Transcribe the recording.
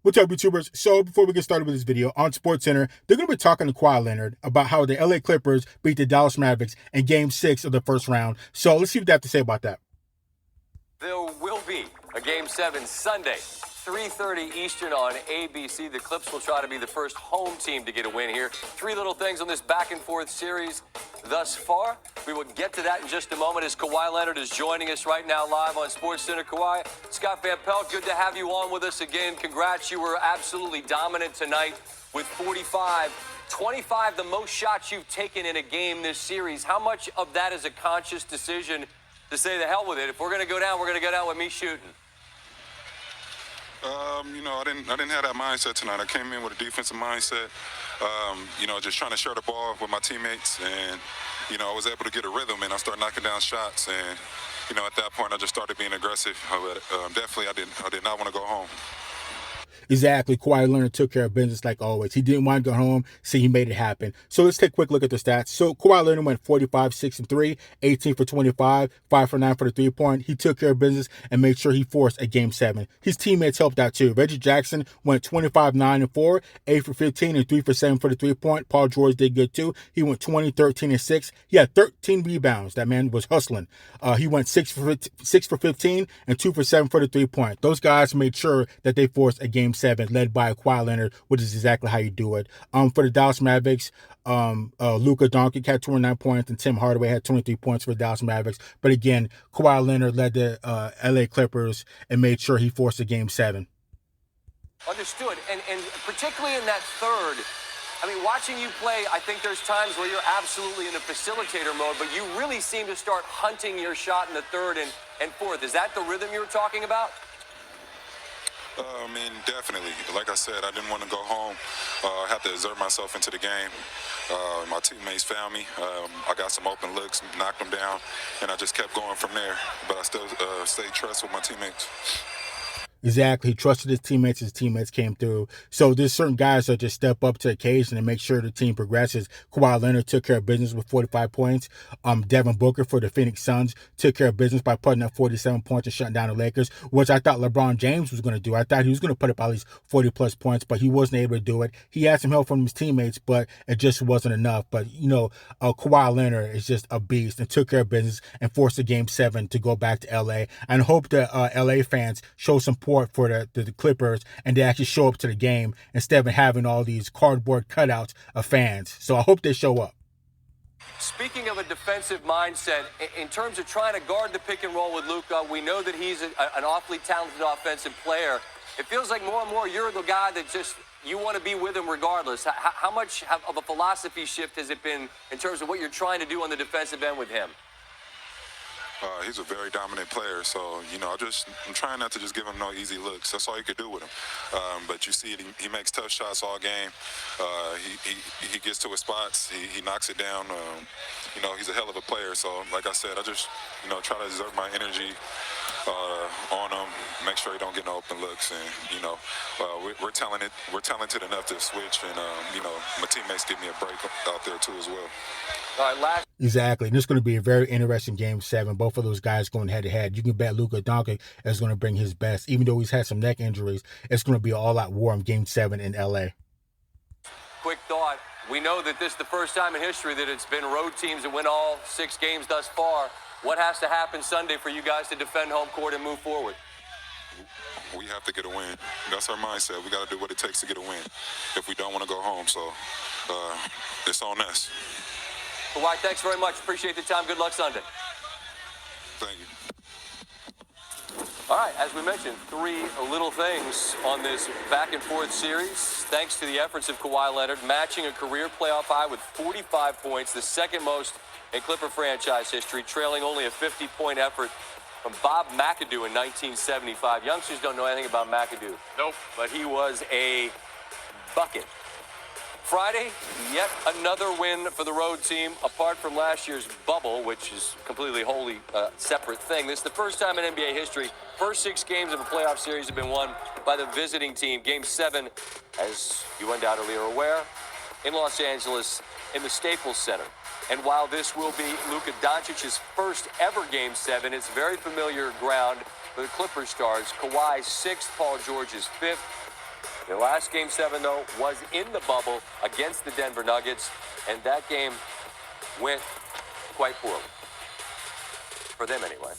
What's up, YouTubers? So before we get started with this video, on SportsCenter, they're going to be talking to Kawhi Leonard about how the LA Clippers beat the Dallas Mavericks in Game 6 of the first round. So let's see what they have to say about that. There will be a Game 7 Sunday, 3:30 Eastern on ABC. The Clips will try to be the first home team to get a win here. Three little things on this back-and-forth series thus far. We will get to that in just a moment as Kawhi Leonard is joining us right now live on SportsCenter. Kawhi, Scott Van Pelt, good to have you on with us again. Congrats, you were absolutely dominant tonight with 45. 25, the most shots you've taken in a game this series. How much of that is a conscious decision to say the hell with it? If we're going to go down, we're going to go down with me shooting. I didn't have that mindset tonight. I came in with a defensive mindset, just trying to share the ball with my teammates. And, I was able to get a rhythm and I started knocking down shots. And, at that point, I just started being aggressive. But definitely, I did not want to go home. Exactly. Kawhi Leonard took care of business like always. He didn't want to go home, so he made it happen. So let's take a quick look at the stats. So Kawhi Leonard went 45, 6 and 3, 18 for 25, 5 for 9 for the 3-point. He took care of business and made sure he forced a Game 7. His teammates helped out too. Reggie Jackson went 25, 9 and 4, 8 for 15 and 3 for 7 for the 3-point. Paul George did good too. He went 20, 13 and 6. He had 13 rebounds. That man was hustling. He went 6 for 15 and 2 for 7 for the 3-point. Those guys made sure that they forced a Game 7 led by Kawhi Leonard, which is exactly how you do it. For the Dallas Mavericks, Luka Doncic had 29 points and Tim Hardaway had 23 points for the Dallas Mavericks. But again, Kawhi Leonard led the LA Clippers and made sure he forced a Game 7. Understood. And particularly in that third, watching you play, I think there's times where you're absolutely in a facilitator mode, but you really seem to start hunting your shot in the third and fourth. Is that the rhythm you were talking about? Definitely. Like I said, I didn't want to go home. I had to exert myself into the game. My teammates found me. I got some open looks, knocked them down, and I just kept going from there. But I still stayed trust with my teammates. Exactly. He trusted his teammates came through. So there's certain guys that just step up to the occasion and make sure the team progresses. Kawhi Leonard took care of business with 45 points. Devin Booker for the Phoenix Suns took care of business by putting up 47 points and shutting down the Lakers, which I thought LeBron James was going to do. I thought he was going to put up at least 40-plus points, but he wasn't able to do it. He had some help from his teammates, but it just wasn't enough. But, Kawhi Leonard is just a beast and took care of business and forced a Game 7 to go back to L.A. And I hope that L.A. fans show support for the Clippers and they actually show up to the game instead of having all these cardboard cutouts of fans. So I hope they show up. Speaking of a defensive mindset, in terms of trying to guard the pick and roll with Luka, we know that he's an awfully talented offensive player. It feels like more and more you're the guy that just you want to be with him regardless. How much of a philosophy shift has it been in terms of what you're trying to do on the defensive end with him? He's a very dominant player, so I'm trying not to just give him no easy looks. That's all you could do with him. But you see it, he makes tough shots all game. He gets to his spots, he knocks it down. He's a hell of a player. So, like I said, I just try to exert my energy on him, make sure he don't get no open looks, and we're talented enough to switch, and my teammates give me a break out there too as well. All right, Exactly. And it's going to be a very interesting Game 7. Both of those guys going head-to-head. You can bet Luka Doncic is going to bring his best. Even though he's had some neck injuries, it's going to be an all-out war in Game 7 in L.A. Quick thought. We know that this is the first time in history that it's been road teams that win all 6 games thus far. What has to happen Sunday for you guys to defend home court and move forward? We have to get a win. That's our mindset. We got to do what it takes to get a win if we don't want to go home. So it's on us. Kawhi, thanks very much. Appreciate the time. Good luck Sunday. Thank you. All right, as we mentioned, 3 little things on this back-and-forth series. Thanks to the efforts of Kawhi Leonard, matching a career playoff high with 45 points, the second most in Clipper franchise history, trailing only a 50-point effort from Bob McAdoo in 1975. Youngsters don't know anything about McAdoo. Nope. But he was a bucket. Friday, yet another win for the road team, apart from last year's bubble, which is completely wholly separate thing. This is the first time in NBA history, first 6 games of a playoff series have been won by the visiting team. Game 7, as you undoubtedly are aware, in Los Angeles in the Staples Center. And while this will be Luka Doncic's first ever Game 7, it's very familiar ground for the Clippers stars. Kawhi's 6th, Paul George's 5th. Their last Game 7, though, was in the bubble against the Denver Nuggets, and that game went quite poorly. For them, anyway.